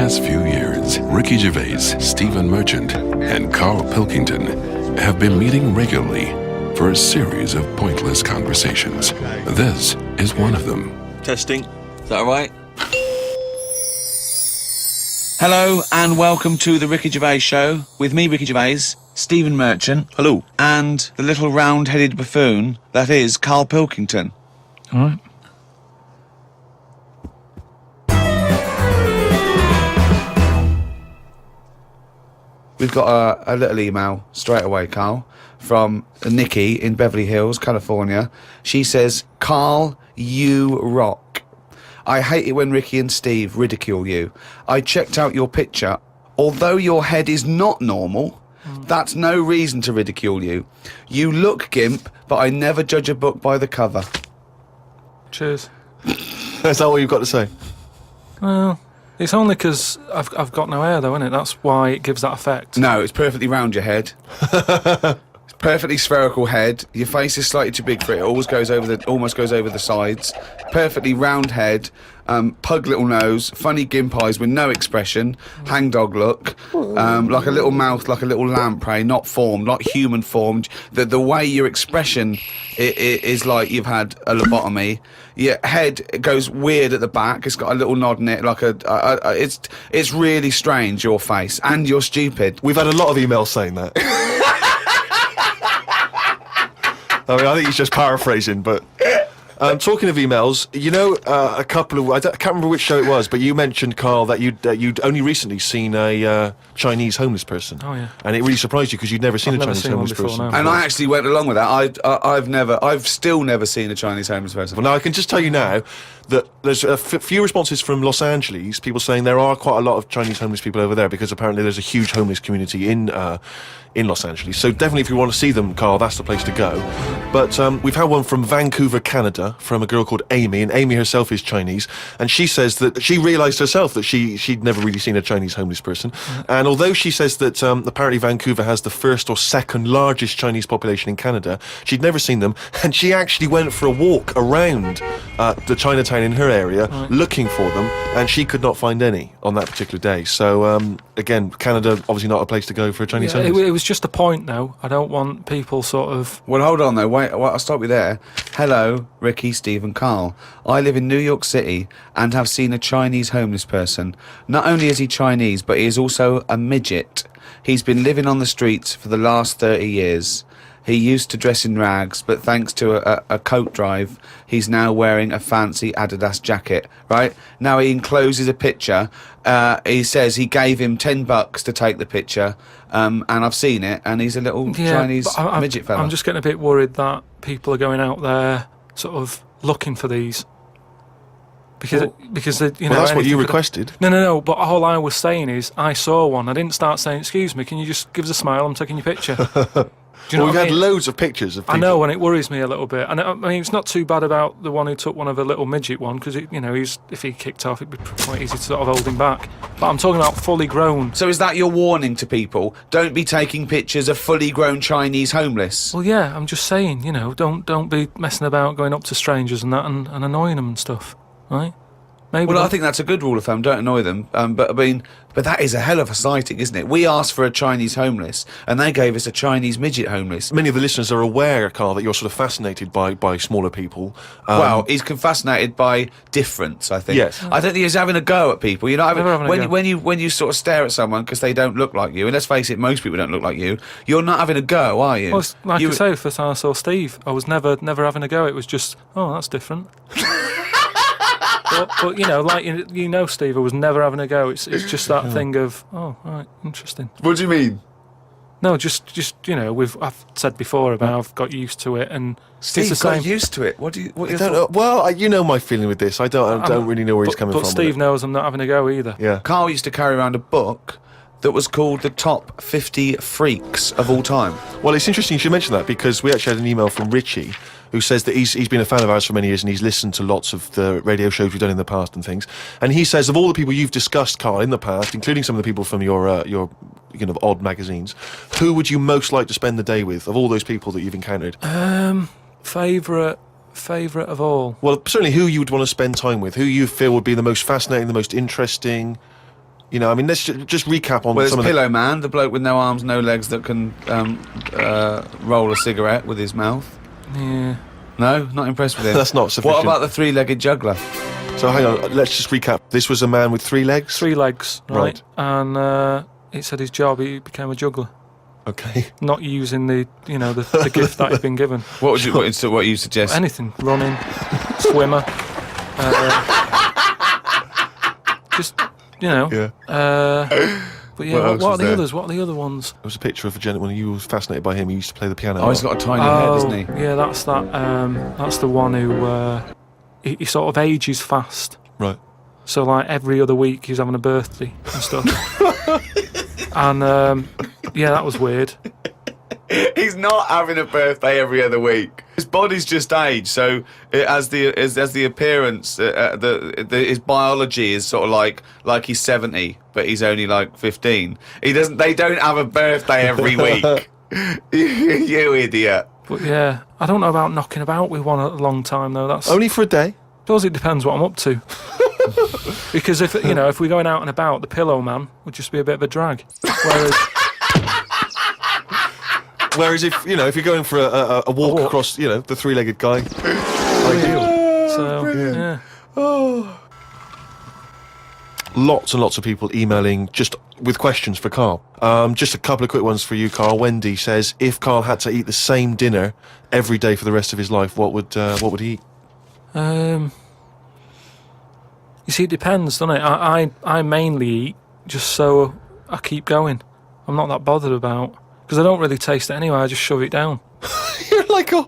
past few years, Ricky Gervais, Stephen Merchant, and Carl Pilkington have been meeting regularly for a series of pointless conversations. This is one of them. Testing. Is that all right? Hello and welcome to the Ricky Gervais Show with me, Ricky Gervais, Stephen Merchant. Hello. And the little round-headed buffoon that is Carl Pilkington. All right. We've got a little email straight away, Carl, from Nikki in Beverly Hills, California. She says, Carl, you rock. I hate it when Ricky and Steve ridicule you. I checked out your picture. Although your head is not normal, that's no reason to ridicule you. You look gimp, but I never judge a book by the cover. Cheers. Is that what you've got to say? Well, it's only because I've got no hair, though, isn't it? That's why it gives that effect. No, it's perfectly round your head. It's perfectly spherical head. Your face is slightly too big for it. It almost goes over the sides. Perfectly round head, pug little nose, funny gimp eyes with no expression, hangdog look, like a little mouth, like a little lamprey, not formed, not human formed. The way your expression is like you've had a lobotomy. Your head goes weird at the back. It's got a little nod in it, like it's really strange, your face, and you're stupid. We've had a lot of emails saying that. I mean, I think he's just paraphrasing, but... talking of emails, you know, a couple of... I can't remember which show it was, but you mentioned, Carl, that you'd only recently seen a Chinese homeless person. Oh, yeah. And it really surprised you because you'd never seen a Chinese homeless person. No. And I actually went along with that. I've still never seen a Chinese homeless person. Well, now I can just tell you now that there's a few responses from Los Angeles, people saying there are quite a lot of Chinese homeless people over there because apparently there's a huge homeless community in Los Angeles. So definitely if you want to see them, Carl, that's the place to go. But we've had one from Vancouver, Canada, from a girl called Amy, and Amy herself is Chinese, and she says that she realised herself that she'd never really seen a Chinese homeless person. And although she says that apparently Vancouver has the first or second largest Chinese population in Canada, she'd never seen them, and she actually went for a walk around the Chinatown in her area looking for them, and she could not find any on that particular day. So again, Canada obviously not a place to go for a Chinese homeless. It was just a point, though. I don't want people sort of... Well, hold on, though. Wait, I'll stop you there. Hello, Ricky, Steve and Carl. I live in New York City and have seen a Chinese homeless person. Not only is he Chinese, but he is also a midget. He's been living on the streets for the last 30 years. He used to dress in rags, but thanks to a coat drive, he's now wearing a fancy Adidas jacket, right? Now he encloses a picture. He says he gave him $10 to take the picture, and I've seen it, and he's a little Chinese midget fella. I'm just getting a bit worried that people are going out there sort of looking for these. Because you know, that's what you requested. No. But all I was saying is I saw one. I didn't start saying, "Excuse me, can you just give us a smile? I'm taking your picture." Do you know we've what I had mean? loads of pictures of people. I know, and it worries me a little bit. And I mean, it's not too bad about the one who took one of a little midget one, because you know, if he kicked off, it'd be quite easy to sort of hold him back. But I'm talking about fully grown. So is that your warning to people? Don't be taking pictures of fully grown Chinese homeless. Well, yeah, I'm just saying, you know, don't be messing about going up to strangers and that and annoying them and stuff, right? Maybe. Well, I think that's a good rule of thumb. Don't annoy them. But I mean, that is a hell of a sighting, isn't it? We asked for a Chinese homeless, and they gave us a Chinese midget homeless. Many of the listeners are aware, Carl, that you're sort of fascinated by smaller people. Well, he's fascinated by difference, I think. Yes. I don't think he's having a go at people. You're not Never having a go. when you sort of stare at someone because they don't look like you, and let's face it, most people don't look like you. You're not having a go, are you? Well, like I say, first time I saw Steve, I was never having a go. It was just, oh, that's different. But you know, like you know, Steve, I was never having a go. It's just that thing of, oh, right, interesting. What do you mean? No, just you know, I've said before about I've got used to it, and Steve it's the got same. used to it. What do you? I don't know. Well, you know my feeling with this. I don't really know where he's coming from. But Steve knows I'm not having a go either. Yeah. Carl used to carry around a book that was called the Top 50 Freaks of All Time. Well, it's interesting you should mention that because we actually had an email from Richie who says that he's been a fan of ours for many years and he's listened to lots of the radio shows we've done in the past and things. And he says of all the people you've discussed, Carl, in the past, including some of the people from your kind of odd magazines, who would you most like to spend the day with of all those people that you've encountered? Favourite of all? Well, certainly who you would want to spend time with, who you feel would be the most fascinating, the most interesting. You know, I mean, let's just recap on Well, there's some of Pillow Man, the bloke with no arms, no legs that can roll a cigarette with his mouth. Yeah. No, not impressed with him. That's not sufficient. What about the three-legged juggler? So hang on, let's just recap. This was a man with 3 legs? 3 legs, right? Right. And it said his job, he became a juggler. Okay. Not using the gift that he'd been given. What you suggest? Anything. Running, swimmer. Just, Yeah. But yeah, What else what was are the there? others? What are the other ones? There was a picture of a gentleman, you were fascinated by him, he used to play the piano. Oh, he's got a tiny head, doesn't he? Yeah, that's that. That's the one who he sort of ages fast. Right. So like every other week he's having a birthday and stuff. And yeah, that was weird. He's not having a birthday every other week. His body's just aged, so as the appearance, his biology is sort of like he's 70, but he's only like 15. They don't have a birthday every week. You idiot. But yeah, I don't know about knocking about with one a long time though. That's Only for a day? I suppose it depends what I'm up to. Because if we're going out and about, the Pillow Man would just be a bit of a drag. Whereas if you're going for a walk across, the 3-legged guy, ideal. So yeah. Lots and lots of people emailing just with questions for Carl. Just a couple of quick ones for you, Carl. Wendy says, if Carl had to eat the same dinner every day for the rest of his life, what would he eat? You see, it depends, doesn't it? I mainly eat just so I keep going. I'm not that bothered about, because I don't really taste it anyway. I just shove it down. You're like a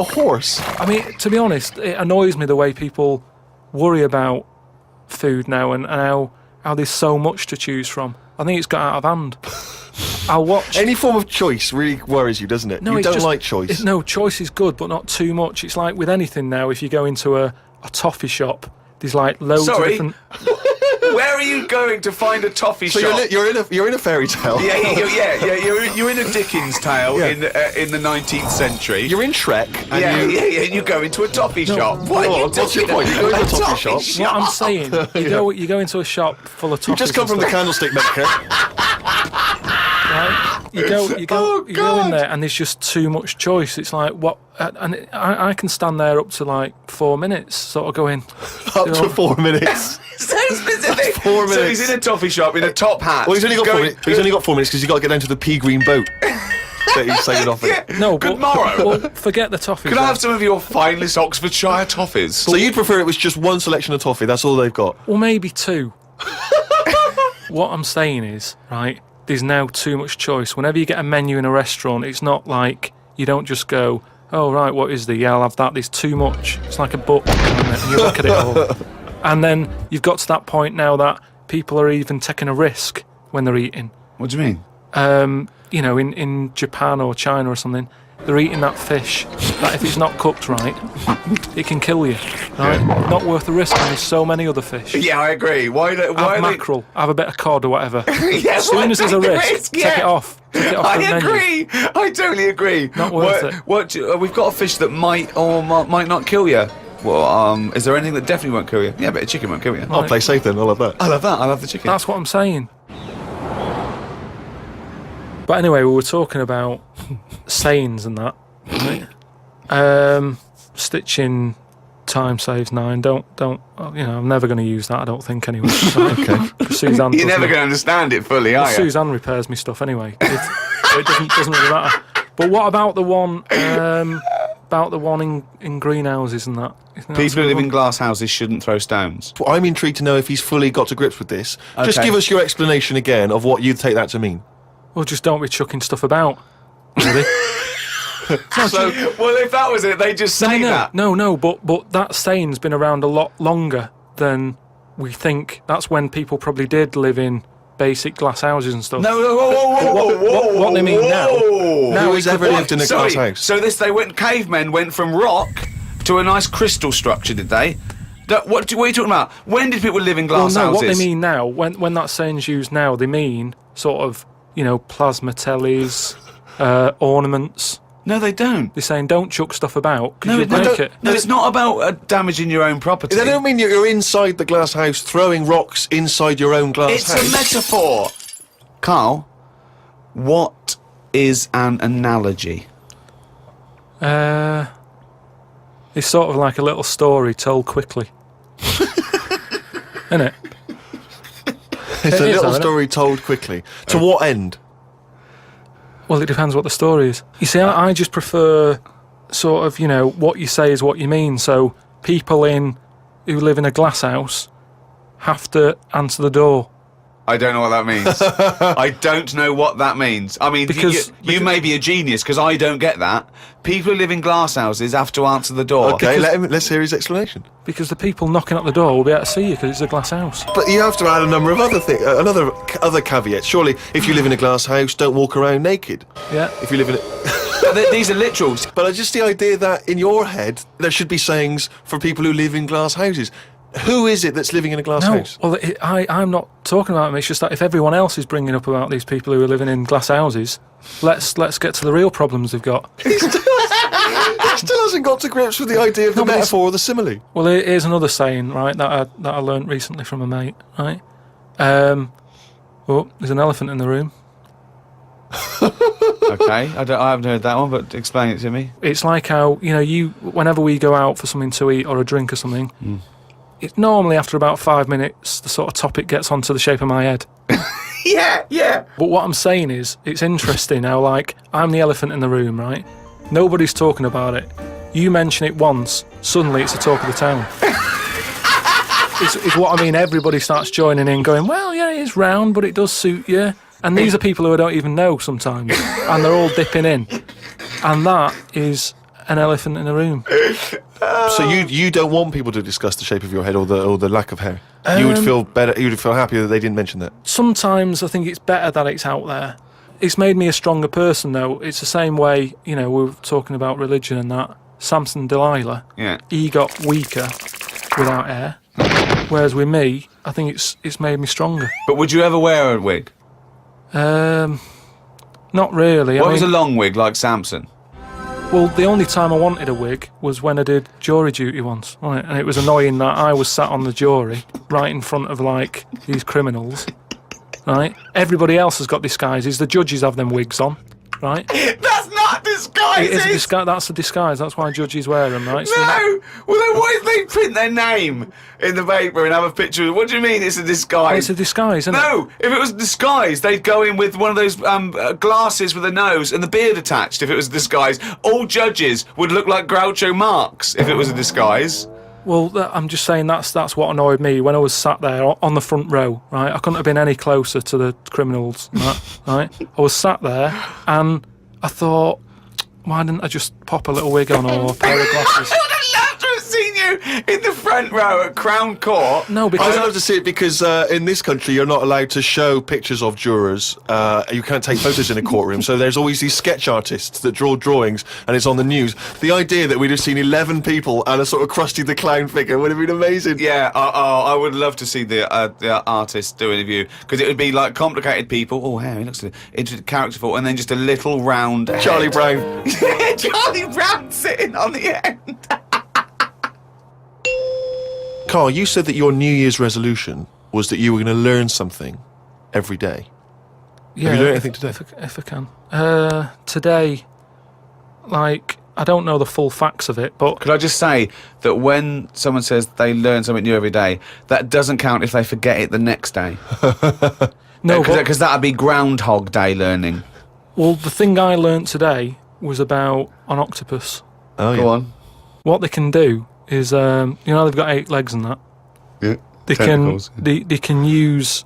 horse? I mean, to be honest, it annoys me the way people worry about food now and how there's so much to choose from. I think it's got out of hand. I'll watch... Any form of choice really worries you, doesn't it? No, you it's don't just, like choice. No, choice is good, but not too much. It's like with anything now, if you go into a toffee shop, there's like loads of different... Where are you going to find a toffee So shop? you're in a fairy tale. Yeah. You're in a Dickens tale in the 19th century. You're in Shrek. And And you go into a toffee shop. What's your point? You go into a toffee shop. What I'm saying, you go into a shop full of toffees. You just come from the candlestick maker. Right? You go in there and there's just too much choice. It's like what, and I can stand there up to like 4 minutes, sort of going Up to 4 minutes. So specific. 4 minutes. So he's in a toffee shop in a top hat. Well, he's only got 4 minutes. He's only got 4 minutes because he's got to get down to the pea green boat that he's sailing off in. No, Good but morrow. well, forget the toffees. Can I have some of your finest Oxfordshire toffees? So you'd prefer it was just one selection of toffee? That's all they've got. Well, maybe 2. What I'm saying is, right, there's now too much choice. Whenever you get a menu in a restaurant, it's not like you don't just go, oh, right, what is there? Yeah, I'll have that. There's too much. It's like a book, and you look at it all. And then you've got to that point now that people are even taking a risk when they're eating. What do you mean? In Japan or China or something, they're eating that fish that if it's not cooked right, it can kill you. Right? Not worth the risk. And there's so many other fish. Yeah, I agree. Why Have mackerel, have a bit of cod or whatever. Yeah, as soon as there's a risk, take it off. Take it off the menu. agree. I totally agree. Not worth it. We've got a fish that might or might not kill you. Well, is there anything that definitely won't kill you? Yeah, but a chicken won't kill you. I'll play safe then. I'll have that. I love that. I love the chicken. That's what I'm saying. But anyway, we were talking about sayings and that. Right? Stitching time saves 9. Don't. I'm never going to use that. I don't think anyway. Right? Okay. Suzanne. You're never going to understand it fully, are you? Suzanne repairs me stuff anyway. It doesn't really matter. But what about the one? About the one in greenhouses and that? People who live in glass houses shouldn't throw stones. Well, I'm intrigued to know if he's fully got to grips with this. Just Okay. give us your explanation again of what you'd take that to mean. Well, just don't be chucking stuff about. Really? So, well, if that was it, they just say that. No, but that saying's been around a lot longer than we think. That's when people probably did live in basic glass houses and stuff. No, whoa, What they mean now? Who has ever lived in a glass house? So cavemen went from rock to a nice crystal structure, did they? What are you talking about? When did people live in glass Well, no, houses? what they mean now, when that saying's used now, they mean sort of, plasma tellies, ornaments. No, they don't. They're saying don't chuck stuff about because No, you'll break it. No, it's not about damaging your own property. They don't mean you're inside the glass house throwing rocks inside your own glass It's house. a metaphor. Carl, what is an analogy? It's sort of like a little story told quickly. Isn't it? It's a It is, little isn't it? story told quickly. To what end? Well, it depends what the story is. You see, I just prefer sort of, what you say is what you mean. So people who live in a glass house have to answer the door. I don't know what that means. I don't know what that means. I mean, Because you may be a genius because I don't get that. People who live in glass houses have to answer the door. Okay, let's hear his explanation. Because the people knocking at the door will be able to see you because it's a glass house. But you have to add a number of other things, other caveats. Surely, if you live in a glass house, don't walk around naked. Yeah. If you live in a... These are literals. But just the idea that in your head there should be sayings for people who live in glass houses. Who is it that's living in a glass house? Well, I'm not talking about them. It's just that if everyone else is bringing up about these people who are living in glass houses, let's get to the real problems they've got. He still hasn't got to grips with the idea of the metaphor or the simile. Well, here's another saying, right, that I learnt recently from a mate, right? Oh, there's an elephant in the room. Okay, I haven't heard that one, but explain it to me. It's like how, whenever we go out for something to eat or a drink or something, it's normally after about 5 minutes, the sort of topic gets onto the shape of my head. Yeah. But what I'm saying is, it's interesting how, like, I'm the elephant in the room, right? Nobody's talking about it. You mention it once, suddenly it's the talk of the town. It's what I mean. Everybody starts joining in, going, well, yeah, it is round, but it does suit you. And these are people who I don't even know sometimes, and they're all dipping in. And that is an elephant in the room. So you don't want people to discuss the shape of your head or the lack of hair. You would feel better. You would feel happier that they didn't mention that. Sometimes I think it's better that it's out there. It's made me a stronger person, though. It's the same way, we were talking about religion and that. Samson Delilah, he got weaker without hair, whereas with me, I think it's made me stronger. But would you ever wear a wig? Not really. What was a long wig like Samson? Well, the only time I wanted a wig was when I did jury duty once, wasn't it? And it was annoying that I was sat on the jury right in front of, like, these criminals, right? Everybody else has got disguises. The judges have them wigs on, right? That's not disguises! It is a disguise. That's a disguise. That's why judges wear them, right? So No! Well, then what if they print their name in the paper and have a picture? What do you mean it's a disguise? it's a disguise, isn't it? No! If it was a disguise, they'd go in with one of those glasses with a nose and the beard attached if it was a disguise. All judges would look like Groucho Marx if it was a disguise. Well, I'm just saying that's what annoyed me when I was sat there on the front row, right? I couldn't have been any closer to the criminals and that, right? I was sat there and I thought, why didn't I just pop a little wig on or a pair of glasses? I would have loved to have seen you in the front row at Crown Court. No, I'd because love to see it because in this country you're not allowed to show pictures of jurors. You can't take photos in a courtroom, so there's always these sketch artists that draw drawings, and it's on the news. The idea that we'd have seen 11 people and a sort of Krusty the Clown figure would have been amazing. Yeah, I would love to see the artist do an interview because it would be like complicated people. Oh, Harry looks into characterful, and then just a little round head. Charlie Brown. Charlie Brown sitting on the end. Carl, you said that your New Year's resolution was that you were going to learn something every day. yeah, Have you learned anything today? If I can. Today, like, I don't know the full facts of it, but Could I just say that when someone says they learn something new every day, that doesn't count if they forget it the next day. no, but, Because that would be Groundhog Day learning. well, the thing I learnt today was about an octopus. Oh, Go on. What they can do is, they've got 8 legs and that. Yeah. They Tentacles. can use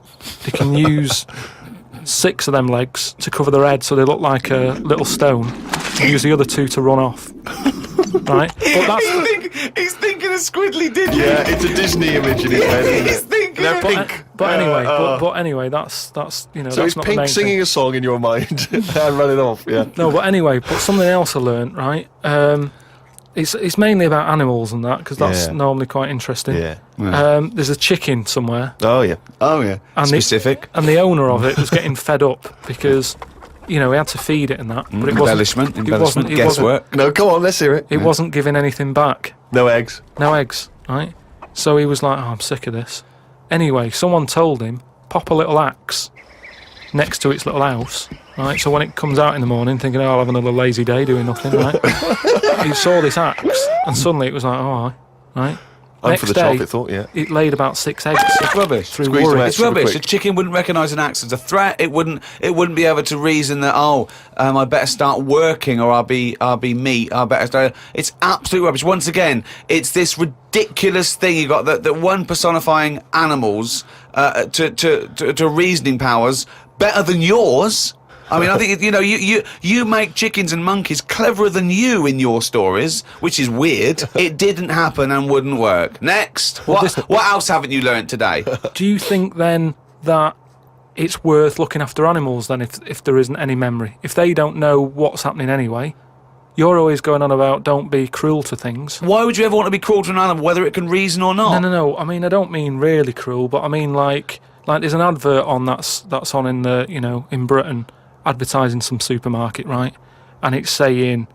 6 of them legs to cover their head so they look like a little stone, and use the other 2 to run off. Right? But that's He's thinking of Squidly Diddly. Yeah, it's a Disney image in his head, isn't He's it? thinking They're of... pink. but anyway, that's So that's it's not the Pink main singing thing. a song in your mind and running off, yeah. No, but anyway, but something else I learnt, right? It's mainly about animals and that, because that's Yeah. normally quite interesting. Yeah. There's a chicken somewhere, Oh, yeah. Oh, yeah. And Specific. and the owner of it was getting fed up because he had to feed it and that. But it Embellishment, wasn't guesswork. No, come on, let's hear it. It wasn't giving anything back. No eggs. No eggs, right? So he was like, I'm sick of this. Anyway, someone told him, pop a little axe next to its little house, right? So when it comes out in the morning thinking, I'll have another lazy day doing nothing, right? He saw this axe and suddenly it was like, right? I'm for the chocolate thought, yeah. It laid about 6 eggs. It's rubbish. Through Squeeze them worry. out. It's rubbish. quick. A chicken wouldn't recognise an axe as a threat. It wouldn't be able to reason that I better start working or I'll be meat. I better start. It's absolute rubbish. Once again, it's this ridiculous thing you got that one personifying animals to reasoning powers better than yours. I mean, I think you make chickens and monkeys cleverer than you in your stories, which is weird. It didn't happen and wouldn't work. Next, what else haven't you learnt today? Do you think then that it's worth looking after animals then if there isn't any memory? If they don't know what's happening anyway, you're always going on about don't be cruel to things. Why would you ever want to be cruel to an animal, whether it can reason or not? No. I mean, I don't mean really cruel, but I mean like there's an advert on that's on in the in Britain, advertising some supermarket, right? And it's saying,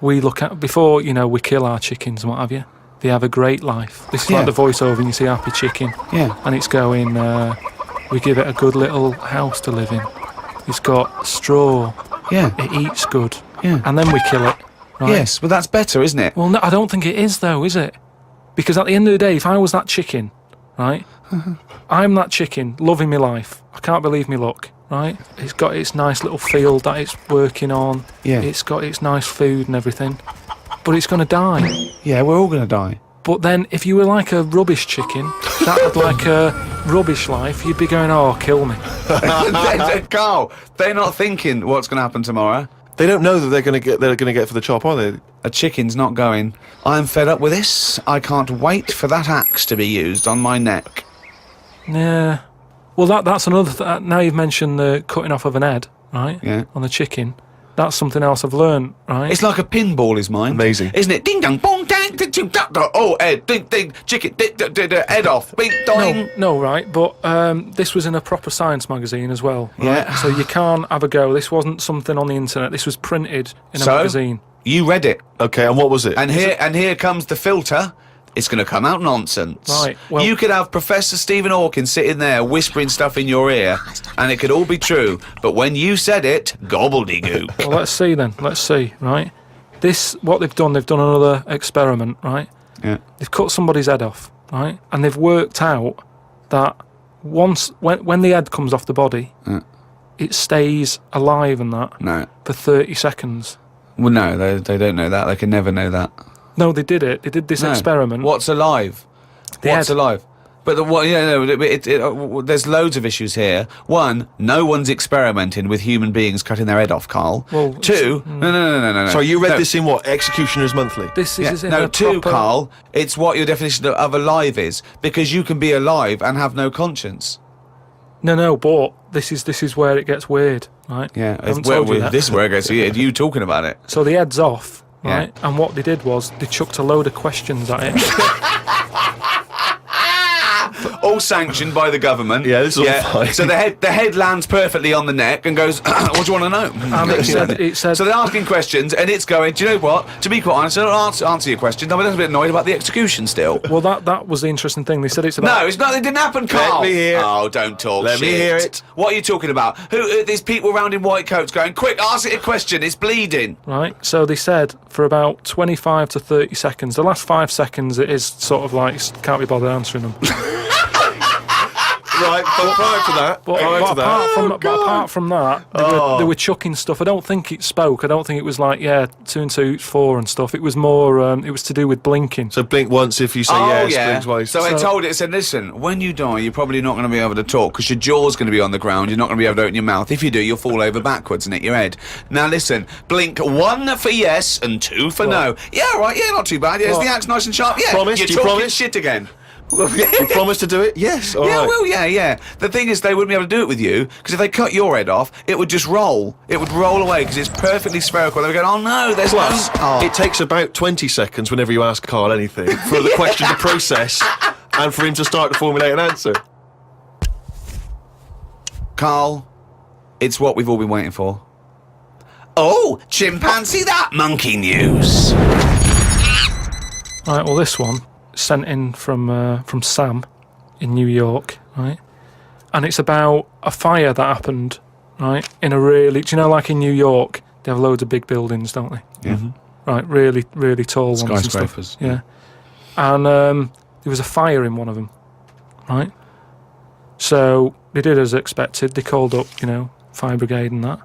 we look at before we kill our chickens and what have you. They have a great life. This is like the voiceover, and you see Happy Chicken. Yeah. And it's going, we give it a good little house to live in. It's got straw. Yeah. It eats good. Yeah. And then we kill it. Right? Yes, but that's better, isn't it? Well, no, I don't think it is, though, is it? Because at the end of the day, if I was that chicken, right, I'm that chicken, loving my life. I can't believe me luck, right? It's got its nice little field that it's working on. Yeah. It's got its nice food and everything. But it's going to die. Yeah, we're all going to die. But then, if you were like a rubbish chicken that had like a rubbish life, you'd be going, "Oh, kill me." Carl, they're not thinking what's going to happen tomorrow. They don't know that they're going to get for the chop, are they? A chicken's not going, I'm fed up with this. I can't wait for that axe to be used on my neck. Yeah. Well, that's another. Now you've mentioned the cutting off of an head, right? Yeah. On the chicken. That's something else I've learned, right? It's like a pinball is mine. Amazing. Isn't it? Ding dong, bong, dang, ding, ding, da, da. Oh, head, ding, ding, chicken, head off, bing, doing. No, right, but this was in a proper science magazine as well. Right? Yeah. So you can't have a go. This wasn't something on the internet. This was printed in a magazine. You read it. Okay, and what was it? And here comes the filter. It's going to come out nonsense. Right, well- you could have Professor Stephen Hawking sitting there whispering stuff in your ear, and it could all be true. But when you said it, gobbledygook. Well, let's see then. Let's see, right? What they've done another experiment, right? Yeah. They've cut somebody's head off, right? And they've worked out that when the head comes off the body, it stays alive and that No. for 30 seconds. Well, no, they don't know that. They can never know that. No, they did it. They did this No. experiment. What's alive? The What's head. alive? But there's loads of issues here. One, no one's experimenting with human beings cutting their head off, Carl. Well, two, no. Sorry, you read No. this in what? Executioner's Monthly? This Yeah, is in no, a two, proper... Carl. It's what your definition of alive is, because you can be alive and have no conscience. No, but this is where it gets weird, right? Yeah, I haven't told you that. this is where it goes. You talking about it? So the head's off, Yeah. right? And what they did was they chucked a load of questions at it. All sanctioned by the government. Yeah, this is all fine. So the head lands perfectly on the neck and goes, what do you want to know? And it said So they're asking questions, and it's going, do you know what? To be quite honest, I don't answer your question. I'm a little bit annoyed about the execution still. well, that was the interesting thing. They said it's about... No, it's not. It didn't happen, Carl. me hear. Oh, don't talk Let me shit. hear it. What are you talking about? Who? These people around in white coats going, quick, ask it a question. It's bleeding. Right, so they said for about 25 to 30 seconds. The last 5 seconds, it is sort of like can't be bothered answering them. Right, but prior to that, But apart from that, they were chucking stuff. I don't think it spoke. I don't think it was like 2 and 2 is 4 and stuff. It was more. It was to do with blinking. so blink once if you say yes, blink twice. So it said, listen, when you die, you're probably not going to be able to talk because your jaw's going to be on the ground. You're not going to be able to open your mouth. If you do, you'll fall over backwards and hit your head. Now listen, blink 1 for yes and 2 for no. Yeah, right. Yeah, not too bad. Yeah, is the axe nice and sharp? Yeah. Promise? You're Do you talking promise? shit again. You promise to do it? Yes. All Yeah, right. well, yeah. The thing is, they wouldn't be able to do it with you because if they cut your head off, it would just roll. It would roll away because it's perfectly spherical. They would go, oh no, there's Plus, no. it takes about 20 seconds whenever you ask Carl anything for the question to process and for him to start to formulate an answer. Carl, It's what we've all been waiting for. Oh, chimpanzee that monkey news. Right, well, this one sent in from Sam in New York, right? And it's about a fire that happened, right? In a really, do you know, like in New York, they have loads of big buildings, don't they? Yeah. Right, really, really tall ones and stuff. Skyscrapers. Yeah. And there was a fire in one of them, right? So they did as expected. They called up, fire brigade and that.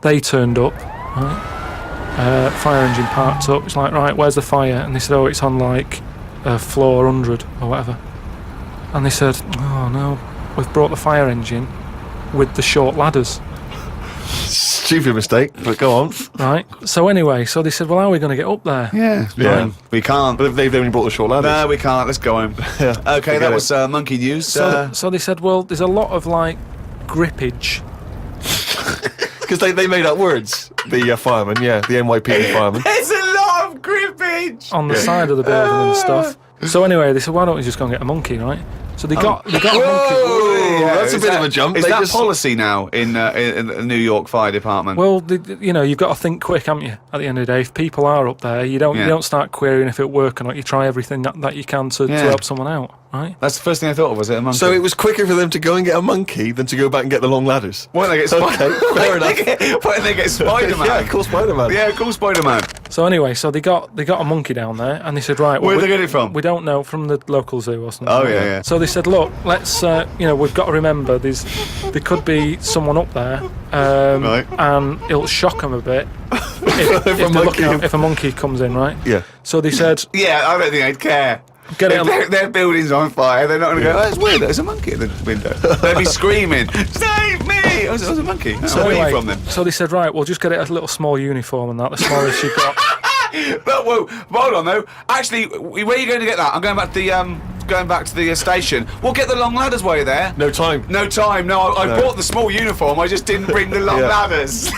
They turned up, right? Fire engine parked up. It's like, right, where's the fire? And they said, oh, it's on like floor 100 or whatever. And they said, oh no, we've brought the fire engine with the short ladders. Stupid mistake, but go on. Right. So anyway, so they said, well, how are we going to get up there? Yeah. We can't. But they've only brought the short ladders. No, we can't. Let's go home. Yeah. Okay, that was monkey news. So they said, well, there's a lot of like grippage. Because they made up words. The firemen, the NYPD firemen. There's a lot of grippage On the side of the building and stuff. So anyway, they said, why don't we just go and get a monkey, right? So they got a monkey. Whoa, that's a bit of a jump. Is They that just- policy now in the New York Fire Department? Well, you've got to think quick, haven't you? At the end of the day, if people are up there, you don't start querying if it works or not. You try everything that you can to help someone out, right? That's the first thing I thought of. Was it a monkey? So it was quicker for them to go and get a monkey than to go back and get the long ladders. Why don't they get Okay, fair enough. Why don't they get Spider-Man? Yeah, cool Spider-Man. Yeah, cool Spider-Man. So anyway, so they got a monkey down there, and they said, right, Where'd they get it from? We don't know, from the local zoo or something. Oh, yeah. So they said, look, let's, we've got to remember there could be someone up there, Right. and it'll shock them a bit if a monkey comes in, right? Yeah. So they said, Yeah, I don't think they'd care. Get it If their building's on fire, they're not going to go, oh, that's weird, there's a monkey at the window. They'd be screaming, save me! Oh, there's a monkey. so Away anyway, from them. so they said, right, we'll just get it a little small uniform and that, the smallest you've got. But whoa, hold on though. Actually, where are you going to get that? I'm going back to the station. We'll get the long ladders while you're there. No time. No time. No, I bought the small uniform. I just didn't bring the long Yeah. ladders.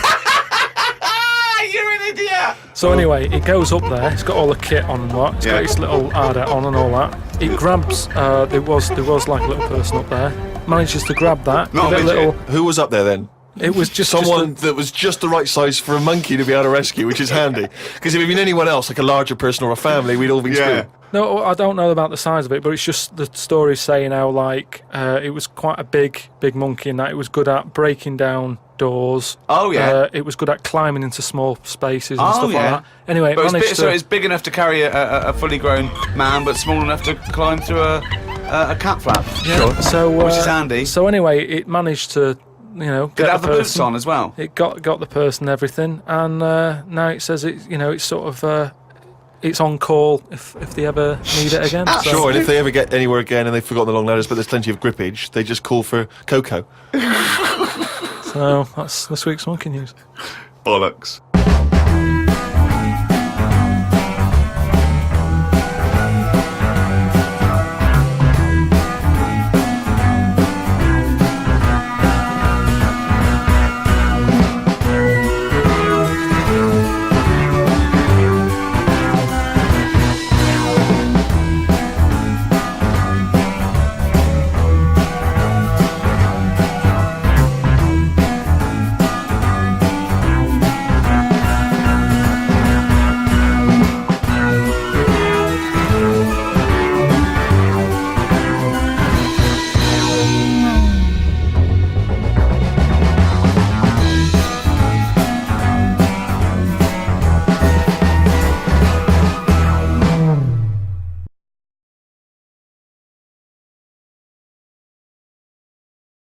You're an idiot. So anyway, it goes up there. It's got all the kit on and what. It's got its little ardent on and all that. It grabs. There was like a little person up there. Manages to grab that. Not a give it midget. Who was up there then? It was just Someone that was just the right size for a monkey to be able to rescue, which is handy. Because if it had been anyone else, like a larger person or a family, we'd all been screwed. No, I don't know about the size of it, but it's just the story saying how like it was quite a big monkey, and that it was good at breaking down doors. Oh, yeah. It was good at climbing into small spaces and Oh, stuff yeah. like that. Anyway, But it managed so to. it's big enough to carry a fully grown man, but small enough to climb through a cat flap. Yeah, so Which is handy. So anyway, it managed to, get Did it have the boots person. on as well? It got the person and everything, and now it says it's sort of it's on call if they ever need it again. So. Sure, and if they ever get anywhere again and they've forgotten the long ladders, but there's plenty of grippage, they just call for Coco. So that's this week's monkey news. Bollocks.